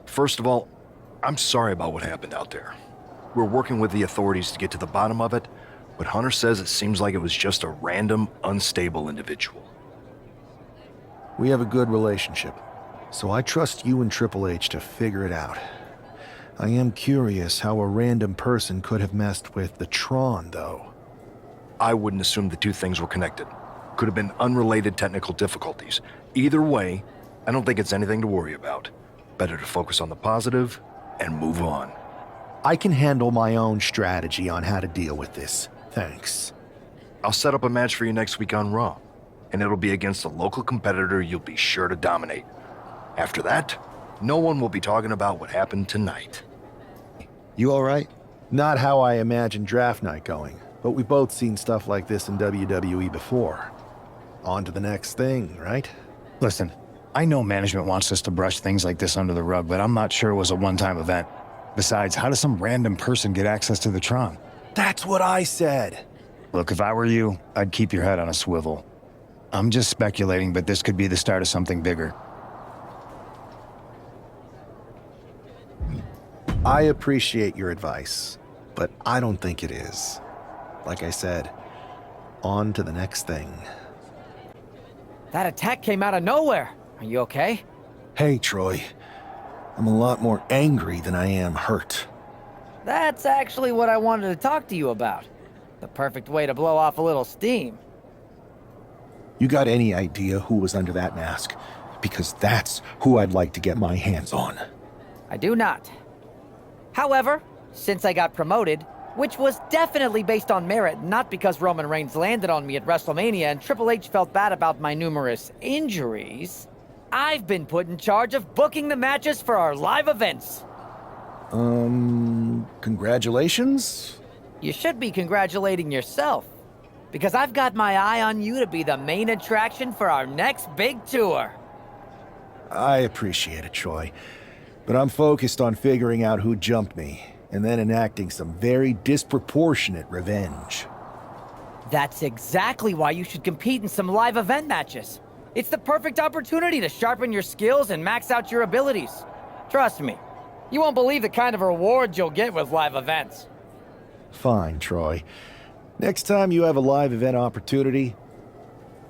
First of all, I'm sorry about what happened out there. We're working with the authorities to get to the bottom of it, but Hunter says it seems like it was just a random, unstable individual. We have a good relationship, so I trust you and Triple H to figure it out. I am curious how a random person could have messed with the Tron, though. I wouldn't assume the two things were connected. Could have been unrelated technical difficulties. Either way, I don't think it's anything to worry about. Better to focus on the positive and move on. I can handle my own strategy on how to deal with this. Thanks. I'll set up a match for you next week on Raw, and it'll be against a local competitor you'll be sure to dominate. After that, no one will be talking about what happened tonight. You all right? Not how I imagined draft night going, but we've both seen stuff like this in WWE before. On to the next thing, right? Listen, I know management wants us to brush things like this under the rug, but I'm not sure it was a one-time event. Besides, how does some random person get access to the Tron? That's what I said. Look, if I were you, I'd keep your head on a swivel. I'm just speculating, but this could be the start of something bigger. I appreciate your advice, but I don't think it is. Like I said, on to the next thing. That attack came out of nowhere. Are you okay? Hey, Troy. I'm a lot more angry than I am hurt. That's actually what I wanted to talk to you about. The perfect way to blow off a little steam. You got any idea who was under that mask? Because that's who I'd like to get my hands on. I do not. However, since I got promoted, which was definitely based on merit, not because Roman Reigns landed on me at WrestleMania and Triple H felt bad about my numerous injuries, I've been put in charge of booking the matches for our live events. Congratulations? You should be congratulating yourself, because I've got my eye on you to be the main attraction for our next big tour. I appreciate it, Troy. But I'm focused on figuring out who jumped me, and then enacting some very disproportionate revenge. That's exactly why you should compete in some live event matches. It's the perfect opportunity to sharpen your skills and max out your abilities. Trust me, you won't believe the kind of rewards you'll get with live events. Fine, Troy. Next time you have a live event opportunity,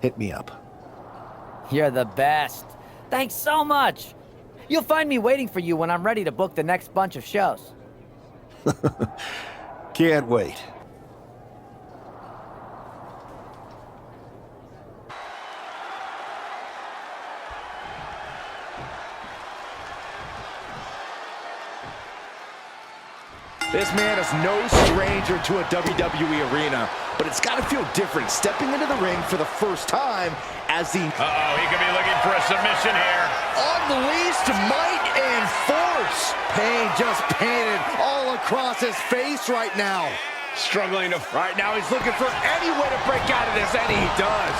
hit me up. You're the best. Thanks so much. You'll find me waiting for you when I'm ready to book the next bunch of shows. Can't wait. This man is no stranger to a WWE arena, but it's got to feel different stepping into the ring for the first time as the... Uh-oh, he could be looking for a submission here. Unleashed might and force. Pain just painted all across his face right now. Struggling to... Right now he's looking for any way to break out of this, and he does.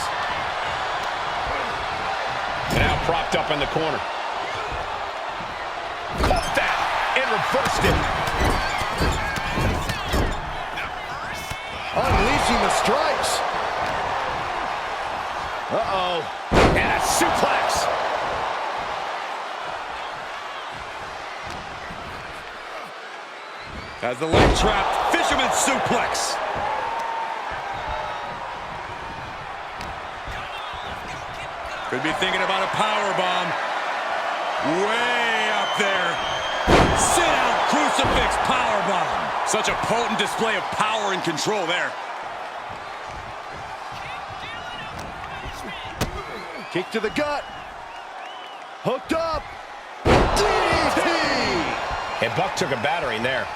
Now propped up in the corner. Caught that and reversed it. Unleashing the strikes. Uh-oh. And a suplex. As the leg trapped, fisherman suplex. Could be thinking about a power bomb. Way up there. Sit out crucifix power bomb. Such a potent display of power and control there. Kick to the gut. Hooked up. DDT! And Buck took a battering there.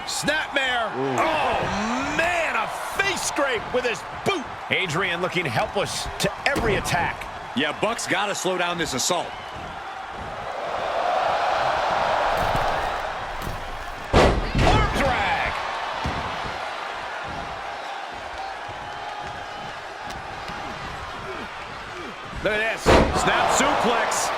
Snapmare. Ooh. Oh, man, a face scrape with his boot. Adrian looking helpless to every attack. Yeah, Buck's got to slow down this assault. Arm drag. Look at this. Snap suplex.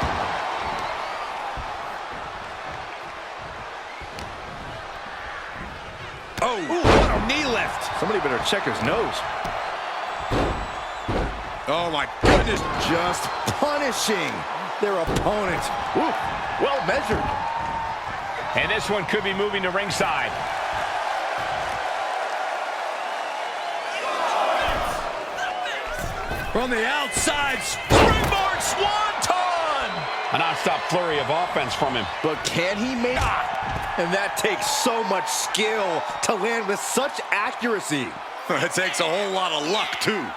Oh, ooh, what a knee lift. Somebody better check his nose. Oh, my goodness. Just punishing their opponent. Ooh, well measured. And this one could be moving to ringside. From the outside, springboard swanton! A non-stop flurry of offense from him. But can he make... And that takes so much skill to land with such accuracy. It takes a whole lot of luck, too.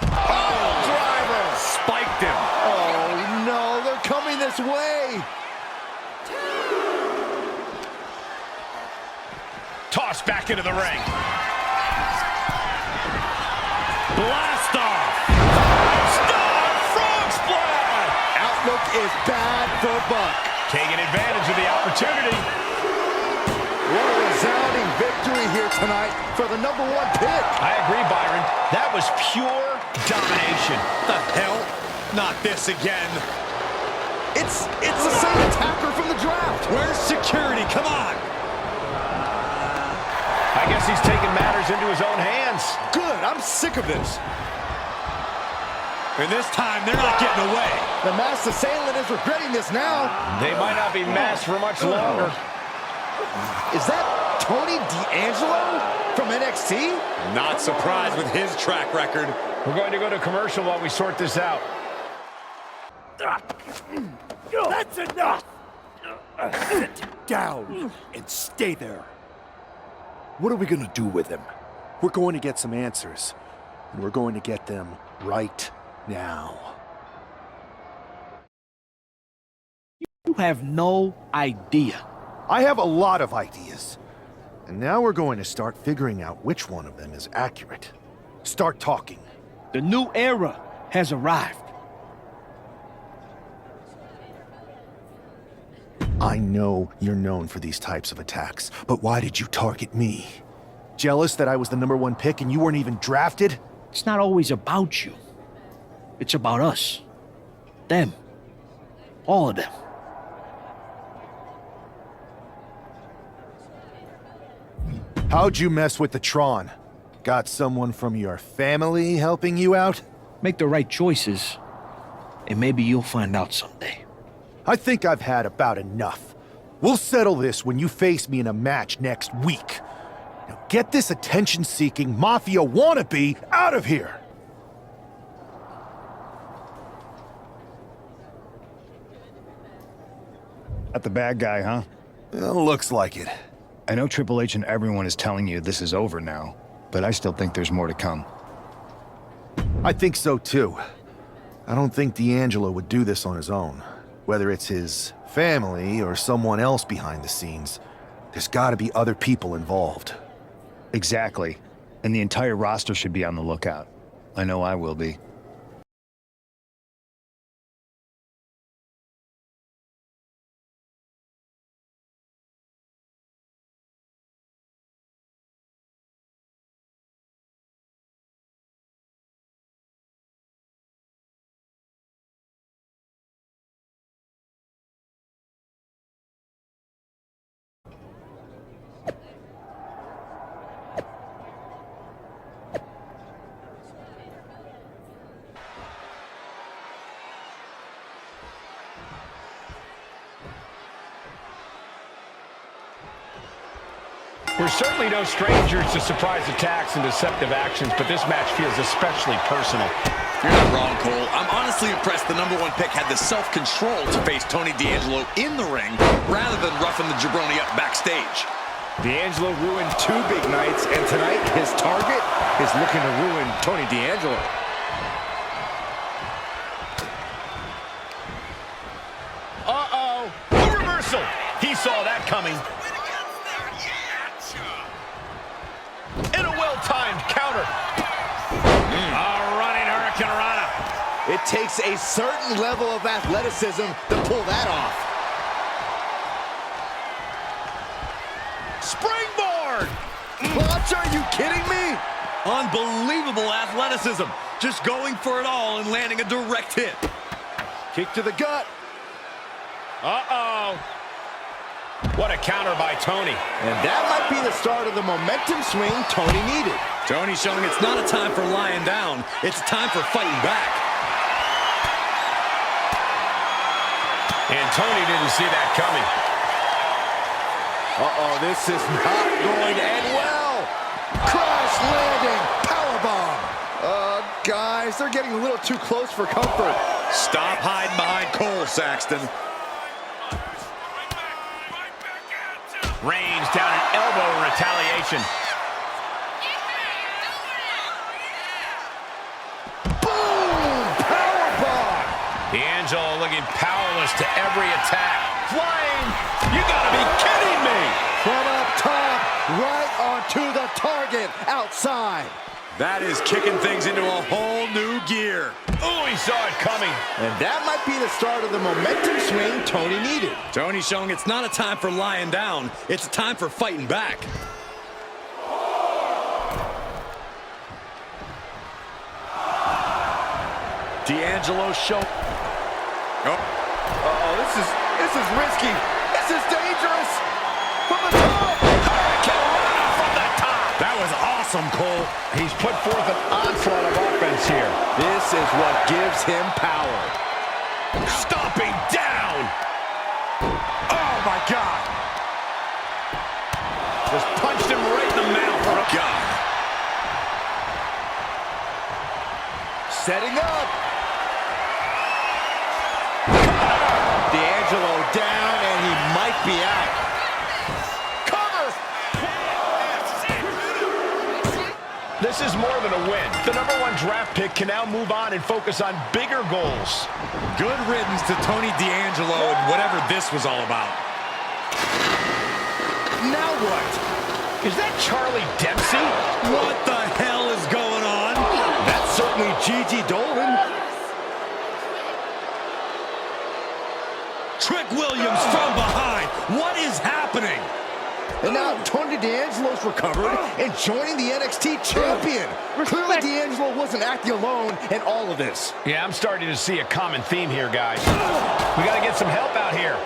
Oh, driver! Spiked him. Oh, no, they're coming this way. Tossed back into the ring. Blast off. Star frog splash. Outlook is bad for Buck. Taking advantage of the opportunity. What a resounding victory here tonight for the #1 pick. I agree, Byron. That was pure domination. The hell? Not this again. It's the same attacker from the draft. Where's security? Come on. I guess he's taking matters into his own hands. Good, I'm sick of this. And this time, they're not getting away. The masked assailant is regretting this now. They might not be masked for much longer. Is that Tony D'Angelo from NXT? Not surprised with his track record. We're going to go to commercial while we sort this out. That's enough! Sit down and stay there. What are we gonna do with him? We're going to get some answers, and we're going to get them right now. You have no idea. I have a lot of ideas. And now we're going to start figuring out which one of them is accurate. Start talking. The new era has arrived. I know you're known for these types of attacks, but why did you target me? Jealous that I was the #1 pick and you weren't even drafted? It's not always about you. It's about us. Them. All of them. How'd you mess with the Tron? Got someone from your family helping you out? Make the right choices, and maybe you'll find out someday. I think I've had about enough. We'll settle this when you face me in a match next week. Now get this attention-seeking mafia wannabe out of here! Not the bad guy, huh? Well, looks like it. I know Triple H and everyone is telling you this is over now, but I still think there's more to come. I think so too. I don't think D'Angelo would do this on his own. Whether it's his family or someone else behind the scenes, there's gotta be other people involved. Exactly. And the entire roster should be on the lookout. I know I will be. We're certainly no strangers to surprise attacks and deceptive actions, but this match feels especially personal. You're not wrong, Cole. I'm honestly impressed the #1 pick had the self-control to face Tony D'Angelo in the ring rather than roughing the jabroni up backstage. D'Angelo ruined 2 big nights, and tonight his target is looking to ruin Tony D'Angelo. Uh-oh. A reversal. He saw that coming. And a well-timed counter. A running hurricanrana. It takes a certain level of athleticism to pull that off. Springboard! What? Are you kidding me? Unbelievable athleticism. Just going for it all and landing a direct hit. Kick to the gut. Uh-oh. What a counter by Tony. And that might be the start of the momentum swing Tony needed. Tony showing it's not a time for lying down. It's a time for fighting back. And Tony didn't see that coming. Uh-oh, this is not going to end well. Crash landing, powerbomb. Guys, they're getting a little too close for comfort. Stop hiding behind Cole, Saxton. Reigns down an elbow in retaliation. Boom! Powerbomb! D'Angelo looking powerless to every attack. Flying! You gotta be kidding me! From up top, right onto the target, outside. That is kicking things into a whole new gear. Oh, he saw it coming. And that might be the start of the momentum swing Tony needed. Tony showing it's not a time for lying down. It's a time for fighting back. D'Angelo show. Oh. Uh-oh, this is risky. This is dangerous. From the top. From the top. That was awesome, Cole. He's put forth an onslaught of offense here. This is what gives him power. Stomping down. Oh, my God. Just punched him right in the mouth. Oh, God. Setting up. D'Angelo down, and he might be out. Cover! This is more than a win. The #1 draft pick can now move on and focus on bigger goals. Good riddance to Tony D'Angelo and whatever this was all about. Now what? Is that Charlie Dempsey? What the hell is going on? That's certainly Gigi Dolan. Trick Williams from behind. What is happening? And now Tony D'Angelo's recovered and joining the NXT champion. Clearly D'Angelo wasn't acting alone in all of this. Yeah, I'm starting to see a common theme here, guys. We got to get some help out here.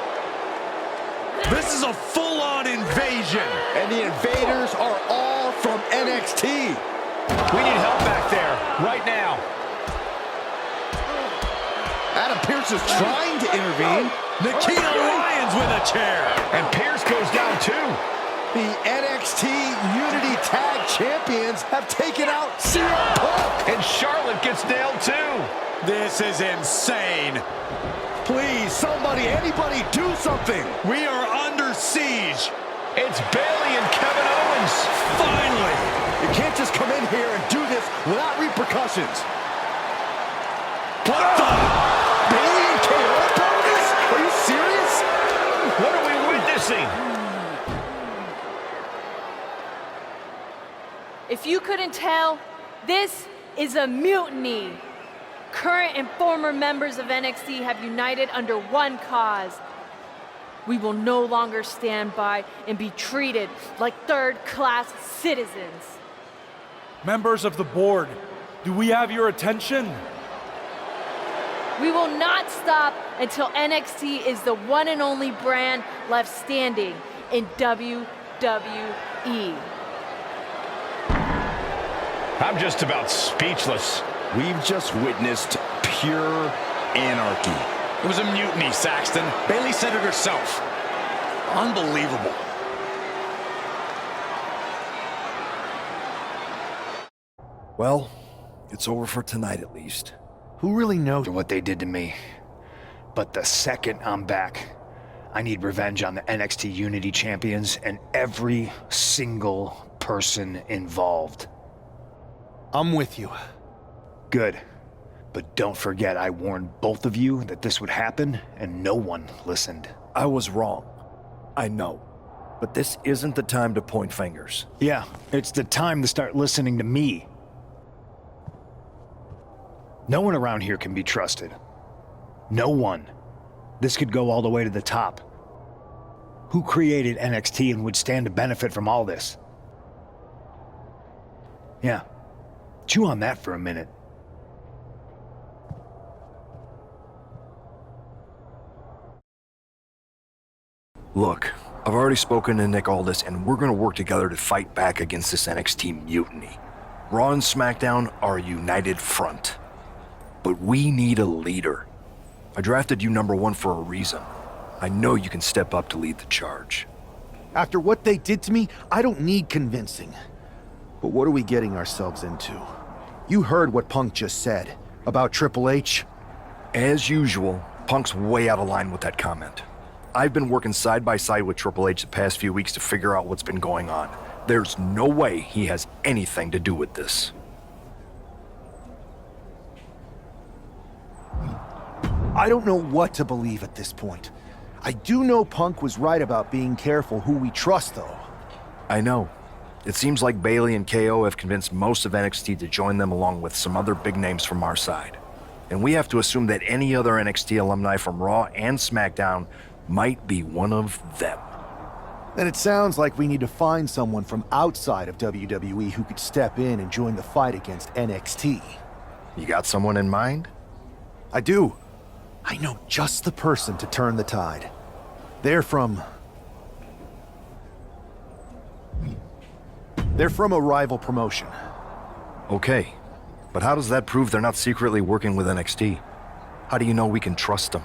This is a full-on invasion. And the invaders are all from NXT. We need help back there, right now. Adam Pearce is trying to intervene. Nikita Lyons with a chair. And Pierce goes down too. The NXT Unity Tag Champions have taken out CM Punk. And Charlotte gets nailed too. This is insane. Please, somebody, anybody, do something. We are under siege. It's Bayley and Kevin Owens. Finally. You can't just come in here and do this without repercussions. What the? Bayley and KO bonus? Are you serious? What are we witnessing? If you couldn't tell, this is a mutiny. Current and former members of NXT have united under one cause. We will no longer stand by and be treated like third-class citizens. Members of the board, do we have your attention? We will not stop until NXT is the one and only brand left standing in WWE. I'm just about speechless. We've just witnessed pure anarchy. It was a mutiny, Saxton. Bayley said it herself. Unbelievable. Well, it's over for tonight at least. Who really knows? To what they did to me. But the second I'm back, I need revenge on the NXT Unity champions and every single person involved. I'm with you. Good. But don't forget I warned both of you that this would happen, and no one listened. I was wrong. I know. But this isn't the time to point fingers. Yeah, it's the time to start listening to me. No one around here can be trusted. No one. This could go all the way to the top. Who created NXT and would stand to benefit from all this? Yeah. Chew on that for a minute. Look, I've already spoken to Nick Aldis, and we're going to work together to fight back against this NXT mutiny. Raw and SmackDown are a united front. But we need a leader. I drafted you #1 for a reason. I know you can step up to lead the charge. After what they did to me, I don't need convincing. But what are we getting ourselves into? You heard what Punk just said about Triple H. As usual, Punk's way out of line with that comment. I've been working side by side with Triple H the past few weeks to figure out what's been going on. There's no way he has anything to do with this. I don't know what to believe at this point. I do know Punk was right about being careful who we trust, though. I know. It seems like Bayley and KO have convinced most of NXT to join them along with some other big names from our side. And we have to assume that any other NXT alumni from Raw and SmackDown might be one of them. Then it sounds like we need to find someone from outside of WWE who could step in and join the fight against NXT. You got someone in mind? I do. I know just the person to turn the tide. They're from a rival promotion. Okay, but how does that prove they're not secretly working with NXT? How do you know we can trust them?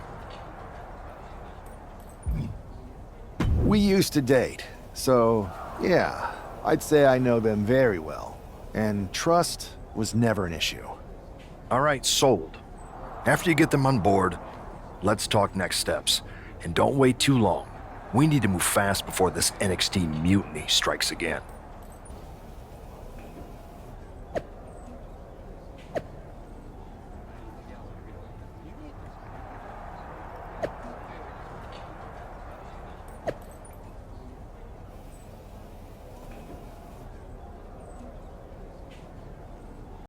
We used to date, so yeah, I'd say I know them very well. And trust was never an issue. All right, sold. After you get them on board, let's talk next steps. And don't wait too long. We need to move fast before this NXT mutiny strikes again.